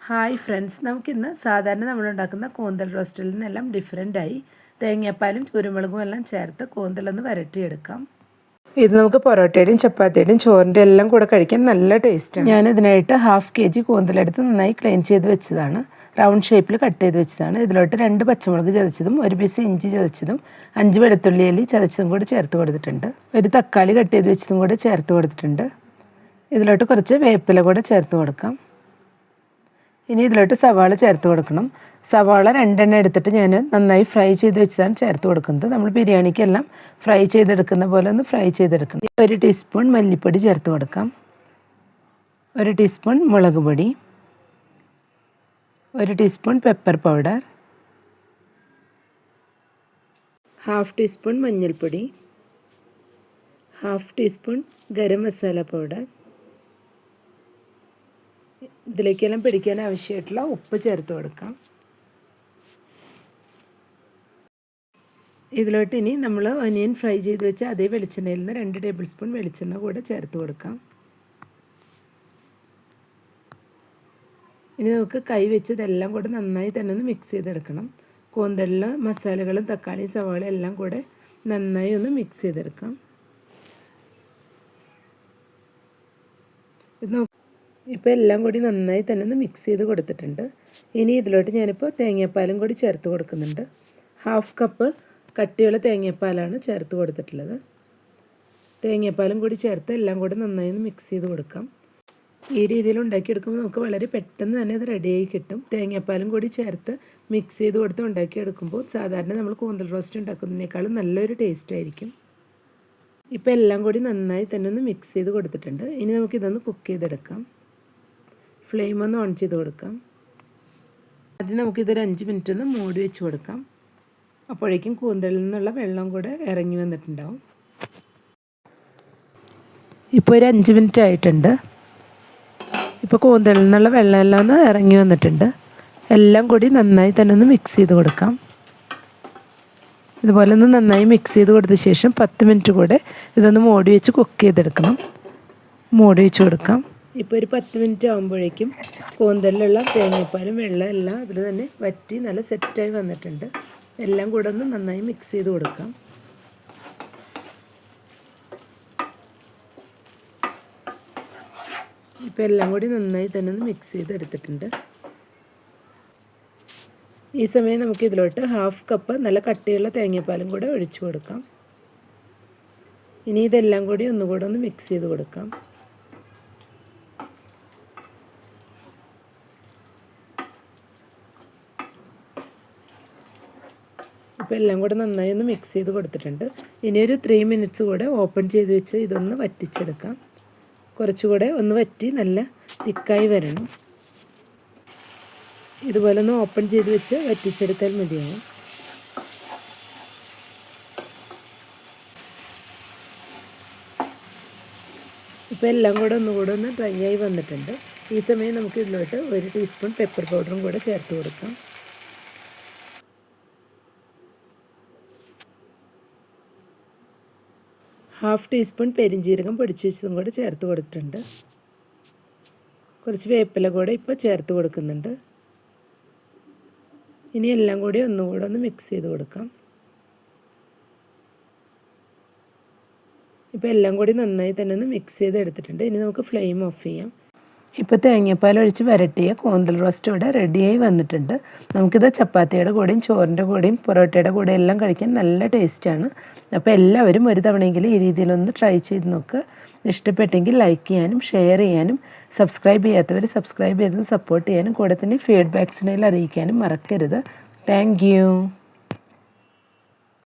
Hi friends, നമുക്കിന്ന് സാധാരണ നമ്മളുണ്ടാക്കുന്ന കൂന്തൽ റോസ്റ്റിൽ നിന്നെല്ലാം ഡിഫറെൻ്റായി തേങ്ങാപ്പാലും കുരുമുളകും എല്ലാം ചേർത്ത് കൂന്തലൊന്ന് വരട്ടിയെടുക്കാം. ഇത് നമുക്ക് പൊറോട്ടയുടെയും ചപ്പാത്തിയുടെയും ചോറിൻ്റെ എല്ലാം കൂടെ കഴിക്കാൻ നല്ല ടേസ്റ്റാണ്. ഞാനിതിനായിട്ട് 1/2 kg കൂന്തലെടുത്ത് നന്നായി ക്ലീൻ ചെയ്ത് വെച്ചതാണ്. റൗണ്ട് ഷേപ്പിൽ കട്ട് ചെയ്ത് വെച്ചതാണ്. ഇതിലോട്ട് 2 പച്ചമുളക് ചതച്ചതും 1 പീസ് ഇഞ്ചി ചതച്ചതും 5 വെളുത്തുള്ളി അല്ലി ചതച്ചതും കൂടി ചേർത്ത് കൊടുത്തിട്ടുണ്ട്. ഒരു തക്കാളി കട്ട് ചെയ്ത് വെച്ചതും കൂടി ചേർത്ത് കൊടുത്തിട്ടുണ്ട്. ഇതിലോട്ട് കുറച്ച് വേപ്പില കൂടെ ചേർത്ത് കൊടുക്കാം. ഇനി ഇതിലോട്ട് സവാള ചേർത്ത് കൊടുക്കണം. സവാള 2 എണ്ണം എടുത്തിട്ട് ഞാൻ നന്നായി ഫ്രൈ ചെയ്ത് വെച്ചതാണ് ചേർത്ത് കൊടുക്കുന്നത്. നമ്മൾ ബിരിയാണിക്കെല്ലാം ഫ്രൈ ചെയ്തെടുക്കുന്ന പോലെ ഒന്ന് ഫ്രൈ ചെയ്തെടുക്കണം. 1 ടീസ്പൂൺ മല്ലിപ്പൊടി ചേർത്ത് കൊടുക്കാം. 1 ടീസ്പൂൺ മുളക് പൊടി, 1 ടീസ്പൂൺ പെപ്പർ പൗഡർ, 1/2 ടീസ്പൂൺ മഞ്ഞൾപ്പൊടി, 1/2 ടീസ്പൂൺ ഗരം മസാല പൗഡർ. ഇതിലേക്കെല്ലാം പിടിക്കാൻ ആവശ്യമായിട്ടുള്ള ഉപ്പ് ചേർത്ത് കൊടുക്കാം. ഇതിലോട്ട് ഇനി നമ്മൾ ഒനിയൻ ഫ്രൈ ചെയ്ത് വെച്ച അതേ വെളിച്ചെണ്ണയിൽ നിന്ന് 2 ടേബിൾ സ്പൂൺ വെളിച്ചെണ്ണ കൂടെ ചേർത്ത് കൊടുക്കാം. ഇനി നമുക്ക് കൈ വെച്ച് ഇതെല്ലാം കൂടെ നന്നായി തന്നെ ഒന്ന് മിക്സ് ചെയ്തെടുക്കണം. കൂന്തലിൽ മസാലകളും തക്കാളിയും സവാളയും എല്ലാം കൂടെ നന്നായി ഒന്ന് മിക്സ് ചെയ്തെടുക്കാം. ഇപ്പോൾ എല്ലാം കൂടി നന്നായി തന്നെ ഒന്ന് മിക്സ് ചെയ്ത് കൊടുത്തിട്ടുണ്ട്. ഇനി ഇതിലോട്ട് ഞാനിപ്പോൾ തേങ്ങാപ്പാലും കൂടി ചേർത്ത് കൊടുക്കുന്നുണ്ട്. 1/2 കപ്പ് കട്ടിയുള്ള തേങ്ങാപ്പാലാണ് ചേർത്ത് കൊടുത്തിട്ടുള്ളത്. തേങ്ങാപ്പാലും കൂടി ചേർത്ത് എല്ലാം കൂടി നന്നായി ഒന്ന് മിക്സ് ചെയ്ത് കൊടുക്കാം. ഈ രീതിയിൽ ഉണ്ടാക്കിയെടുക്കുമ്പോൾ നമുക്ക് വളരെ പെട്ടെന്ന് തന്നെ അത് റെഡിയായി കിട്ടും. തേങ്ങാപ്പാലും കൂടി ചേർത്ത് മിക്സ് ചെയ്ത് കൊടുത്ത് ഉണ്ടാക്കിയെടുക്കുമ്പോൾ സാധാരണ നമ്മൾ കൂന്തൽ റോസ്റ്റ് ഉണ്ടാക്കുന്നതിനേക്കാളും നല്ലൊരു ടേസ്റ്റ് ആയിരിക്കും. ഇപ്പോൾ എല്ലാം കൂടി നന്നായി തന്നെ ഒന്ന് മിക്സ് ചെയ്ത് കൊടുത്തിട്ടുണ്ട്. ഇനി നമുക്കിതൊന്ന് കുക്ക് ചെയ്തെടുക്കാം. ഫ്ലെയിം ഒന്ന് ഓൺ ചെയ്ത് കൊടുക്കാം. ആദ്യം നമുക്കിതൊരു 5 മിനിറ്റ് ഒന്ന് മൂടി വെച്ച് കൊടുക്കാം. അപ്പോഴേക്കും കൂന്തലിൽ നിന്നുള്ള വെള്ളം കൂടെ ഇറങ്ങി വന്നിട്ടുണ്ടാവും. ഇപ്പോൾ ഒരു 5 മിനിറ്റ് ആയിട്ടുണ്ട്. ഇപ്പോൾ കൂന്തലിൽ നിന്നുള്ള വെള്ളമെല്ലാം ഒന്ന് ഇറങ്ങി വന്നിട്ടുണ്ട്. എല്ലാം കൂടി നന്നായി തന്നെ ഒന്ന് മിക്സ് ചെയ്ത് കൊടുക്കാം. ഇതുപോലെ ഒന്ന് നന്നായി മിക്സ് ചെയ്ത് കൊടുത്ത ശേഷം 10 മിനിറ്റ് കൂടെ ഇതൊന്ന് മൂടി വെച്ച് കുക്ക് ചെയ്തെടുക്കണം. മൂടി വെച്ച് കൊടുക്കാം. ഇപ്പോൾ ഒരു 10 മിനിറ്റ് ആകുമ്പോഴേക്കും കൂന്തലിലുള്ള തേങ്ങാപ്പാലും വെള്ളം എല്ലാം അതിൽ തന്നെ വറ്റി നല്ല സെറ്റായി വന്നിട്ടുണ്ട്. എല്ലാം കൂടെ ഒന്ന് നന്നായി മിക്സ് ചെയ്ത് കൊടുക്കാം. ഇപ്പോൾ എല്ലാം കൂടി നന്നായി തന്നെ ഒന്ന് മിക്സ് ചെയ്തെടുത്തിട്ടുണ്ട്. ഈ സമയം നമുക്ക് ഇതിലോട്ട് 1/2 കപ്പ് നല്ല കട്ടിയുള്ള തേങ്ങാപ്പാലും കൂടെ ഒഴിച്ചു കൊടുക്കാം. ഇനി ഇതെല്ലാം കൂടി ഒന്നുകൂടെ ഒന്ന് മിക്സ് ചെയ്ത് കൊടുക്കാം. ഇപ്പോൾ എല്ലാം കൂടെ നന്നായി ഒന്ന് മിക്സ് ചെയ്ത് കൊടുത്തിട്ടുണ്ട്. ഇനിയൊരു 3 മിനിറ്റ്സ് കൂടെ ഓപ്പൺ ചെയ്ത് വെച്ച് ഇതൊന്ന് വറ്റിച്ചെടുക്കാം. കുറച്ചുകൂടെ ഒന്ന് വറ്റി നല്ല തിക്കായി വരണം. ഇതുപോലെ ഒന്ന് ഓപ്പൺ ചെയ്ത് വെച്ച് വറ്റിച്ചെടുത്താൽ മതിയാവും. ഇപ്പോൾ എല്ലാം കൂടെ ഒന്നുകൂടെ ഒന്ന് ഡ്രൈ ആയി വന്നിട്ടുണ്ട്. ഈ സമയം നമുക്ക് ഇതിലോട്ട് 1 ടീസ്പൂൺ പെപ്പർ പൗഡറും കൂടെ ചേർത്ത് കൊടുക്കാം. 1/2 ടീസ്പൂൺ പെരിഞ്ജീരകം പൊടിച്ച് വെച്ചതും കൂടെ ചേർത്ത് കൊടുത്തിട്ടുണ്ട്. കുറച്ച് വേപ്പില കൂടെ ഇപ്പോൾ ചേർത്ത് കൊടുക്കുന്നുണ്ട്. ഇനി എല്ലാം കൂടി ഒന്നുകൂടെ ഒന്ന് മിക്സ് ചെയ്ത് കൊടുക്കാം. ഇപ്പോൾ എല്ലാം കൂടി നന്നായി തന്നെ ഒന്ന് മിക്സ് ചെയ്ത് എടുത്തിട്ടുണ്ട്. ഇനി നമുക്ക് ഫ്ലെയിം ഓഫ് ചെയ്യാം. ഇപ്പോൾ തേങ്ങാപ്പാൽ ഒഴിച്ച് വരട്ടിയ കൂന്തൽ റോസ്റ്റ് ഇവിടെ റെഡിയായി വന്നിട്ടുണ്ട്. നമുക്കിത് ചപ്പാത്തിയുടെ കൂടെയും ചോറിൻ്റെ കൂടെയും പൊറോട്ടയുടെ കൂടെയും എല്ലാം കഴിക്കാൻ നല്ല ടേസ്റ്റാണ്. അപ്പോൾ എല്ലാവരും ഒരു തവണയെങ്കിലും ഈ രീതിയിലൊന്ന് ട്രൈ ചെയ്ത് നോക്കുക. ഇഷ്ടപ്പെട്ടെങ്കിൽ ലൈക്ക് ചെയ്യാനും ഷെയർ ചെയ്യാനും സബ്സ്ക്രൈബ് ചെയ്യാത്തവർ സബ്സ്ക്രൈബ് ചെയ്ത് സപ്പോർട്ട് ചെയ്യാനും കൂടെ തന്നെ ഫീഡ്ബാക്സിനെല്ലാം അറിയിക്കാനും മറക്കരുത്. Thank you.